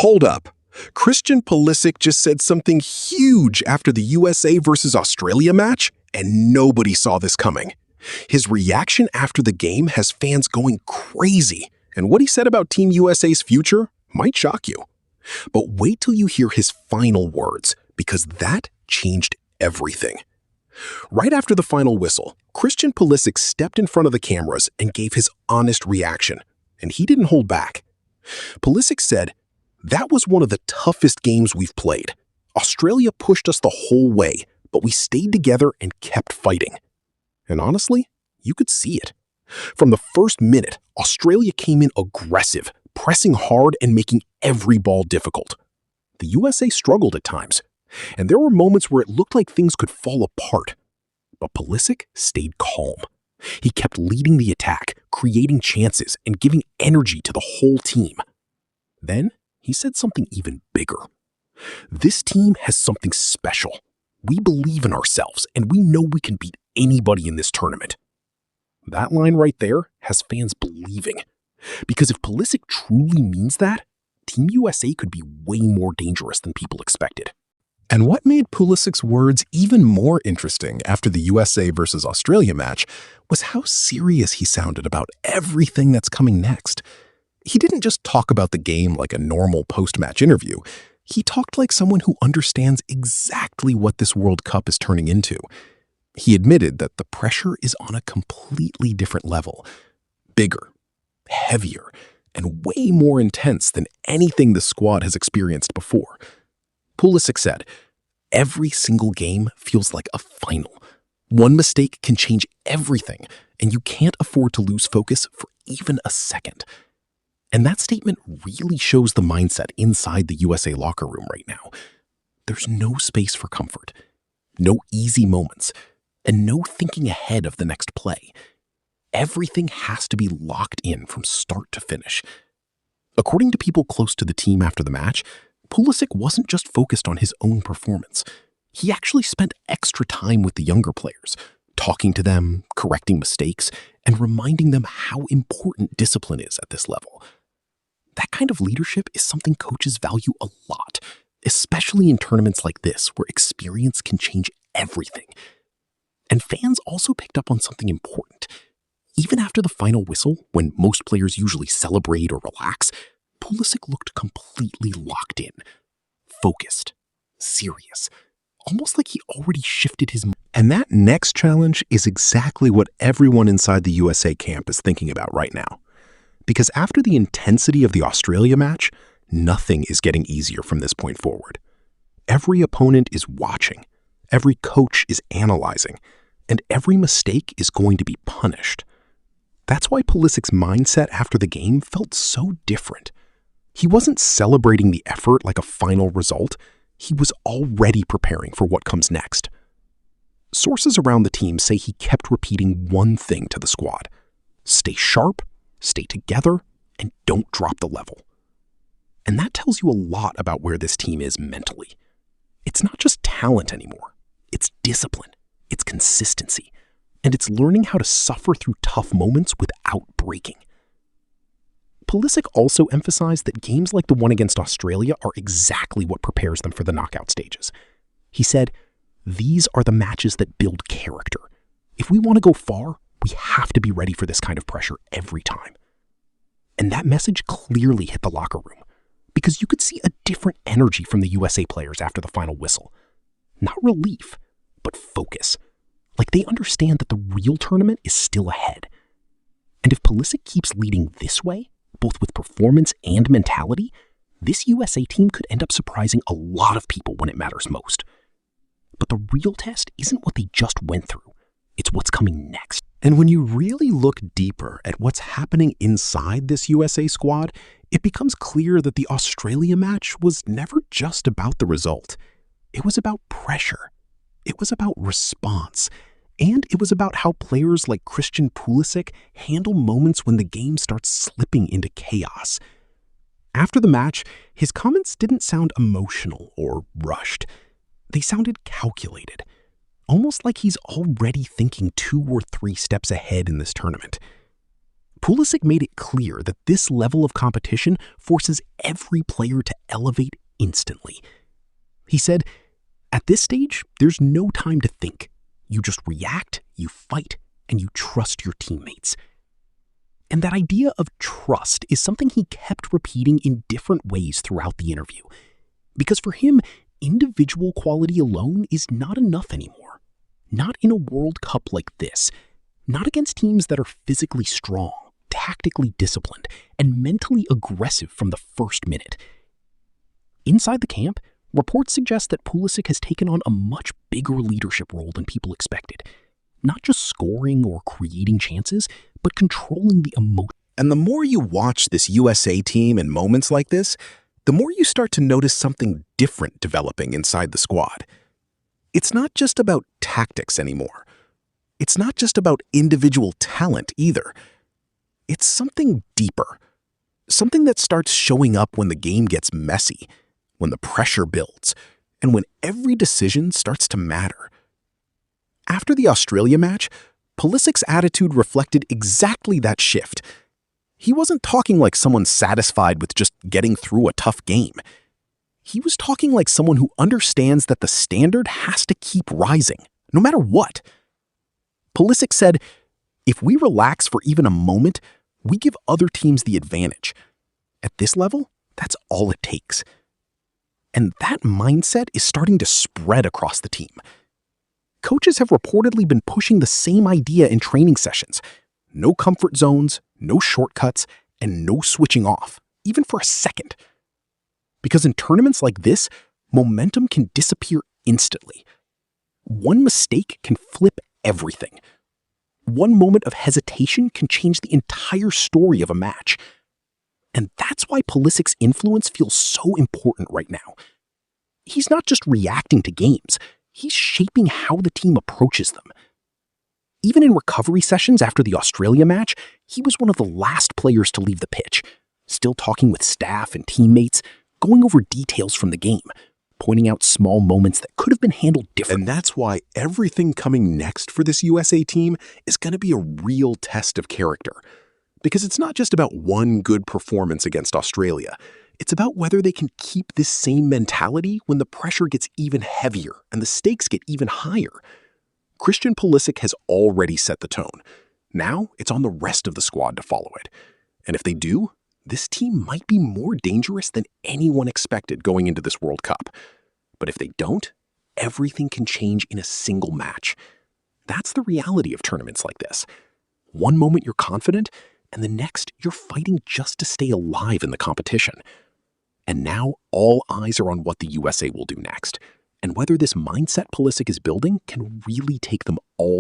Hold up. Christian Pulisic just said something huge after the USA versus Australia match, and nobody saw this coming. His reaction after the game has fans going crazy, and what he said about Team USA's future might shock you. But wait till you hear his final words, because that changed everything. Right after the final whistle, Christian Pulisic stepped in front of the cameras and gave his honest reaction, and he didn't hold back. Pulisic said, "That was one of the toughest games we've played. Australia pushed us the whole way, but we stayed together and kept fighting." And honestly, you could see it. From the first minute, Australia came in aggressive, pressing hard and making every ball difficult. The USA struggled at times, and there were moments where it looked like things could fall apart. But Pulisic stayed calm. He kept leading the attack, creating chances, and giving energy to the whole team. Then he said something even bigger. "This team has something special. We believe in ourselves, and we know we can beat anybody in this tournament." That line right there has fans believing. Because if Pulisic truly means that, Team USA could be way more dangerous than people expected. And what made Pulisic's words even more interesting after the USA versus Australia match was how serious he sounded about everything that's coming next. He didn't just talk about the game like a normal post-match interview. He talked like someone who understands exactly what this World Cup is turning into. He admitted that the pressure is on a completely different level. Bigger, heavier, and way more intense than anything the squad has experienced before. Pulisic said, "Every single game feels like a final. One mistake can change everything, and you can't afford to lose focus for even a second." And that statement really shows the mindset inside the USA locker room right now. There's no space for comfort, no easy moments, and no thinking ahead of the next play. Everything has to be locked in from start to finish. According to people close to the team after the match, Pulisic wasn't just focused on his own performance. He actually spent extra time with the younger players, talking to them, correcting mistakes, and reminding them how important discipline is at this level. That kind of leadership is something coaches value a lot, especially in tournaments like this where experience can change everything. And fans also picked up on something important. Even after the final whistle, when most players usually celebrate or relax, Pulisic looked completely locked in, focused, serious, almost like he already shifted his mind. And that next challenge is exactly what everyone inside the USA camp is thinking about right now. Because after the intensity of the Australia match, nothing is getting easier from this point forward. Every opponent is watching, every coach is analyzing, and every mistake is going to be punished. That's why Pulisic's mindset after the game felt so different. He wasn't celebrating the effort like a final result. He was already preparing for what comes next. Sources around the team say he kept repeating one thing to the squad: stay sharp, stay together, and don't drop the level. And that tells you a lot about where this team is mentally. It's not just talent anymore. It's discipline, it's consistency, and it's learning how to suffer through tough moments without breaking. Pulisic also emphasized that games like the one against Australia are exactly what prepares them for the knockout stages. He said, "These are the matches that build character. If we want to go far, we have to be ready for this kind of pressure every time." And that message clearly hit the locker room, because you could see a different energy from the USA players after the final whistle. Not relief, but focus. Like they understand that the real tournament is still ahead. And if Pulisic keeps leading this way, both with performance and mentality, this USA team could end up surprising a lot of people when it matters most. But the real test isn't what they just went through. It's what's coming next. And when you really look deeper at what's happening inside this USA squad, it becomes clear that the Australia match was never just about the result. It was about pressure. It was about response. And it was about how players like Christian Pulisic handle moments when the game starts slipping into chaos. After the match, his comments didn't sound emotional or rushed. They sounded calculated, almost like he's already thinking 2 or 3 steps ahead in this tournament. Pulisic made it clear that this level of competition forces every player to elevate instantly. He said, "At this stage, there's no time to think. You just react, you fight, and you trust your teammates." And that idea of trust is something he kept repeating in different ways throughout the interview. Because for him, individual quality alone is not enough anymore. Not in a World Cup like this. Not against teams that are physically strong, tactically disciplined, and mentally aggressive from the first minute. Inside the camp, reports suggest that Pulisic has taken on a much bigger leadership role than people expected. Not just scoring or creating chances, but controlling the emotion. And the more you watch this USA team in moments like this, the more you start to notice something different developing inside the squad. It's not just about tactics anymore. It's not just about individual talent either. It's something deeper. Something that starts showing up when the game gets messy, when the pressure builds, and when every decision starts to matter. After the Australia match, Pulisic's attitude reflected exactly that shift. He wasn't talking like someone satisfied with just getting through a tough game. He was talking like someone who understands that the standard has to keep rising, no matter what. Pulisic said, "If we relax for even a moment, we give other teams the advantage. At this level, that's all it takes." And that mindset is starting to spread across the team. Coaches have reportedly been pushing the same idea in training sessions. No comfort zones, no shortcuts, and no switching off, even for a second. Because in tournaments like this, momentum can disappear instantly. One mistake can flip everything. One moment of hesitation can change the entire story of a match. And that's why Pulisic's influence feels so important right now. He's not just reacting to games, he's shaping how the team approaches them. Even in recovery sessions after the Australia match, he was one of the last players to leave the pitch, still talking with staff and teammates, going over details from the game, pointing out small moments that could have been handled differently. And that's why everything coming next for this USA team is going to be a real test of character. Because it's not just about one good performance against Australia. It's about whether they can keep this same mentality when the pressure gets even heavier and the stakes get even higher. Christian Pulisic has already set the tone. Now it's on the rest of the squad to follow it. And if they do, this team might be more dangerous than anyone expected going into this World Cup. But if they don't, everything can change in a single match. That's the reality of tournaments like this. One moment you're confident, and the next you're fighting just to stay alive in the competition. And now all eyes are on what the USA will do next, and whether this mindset Pulisic is building can really take them all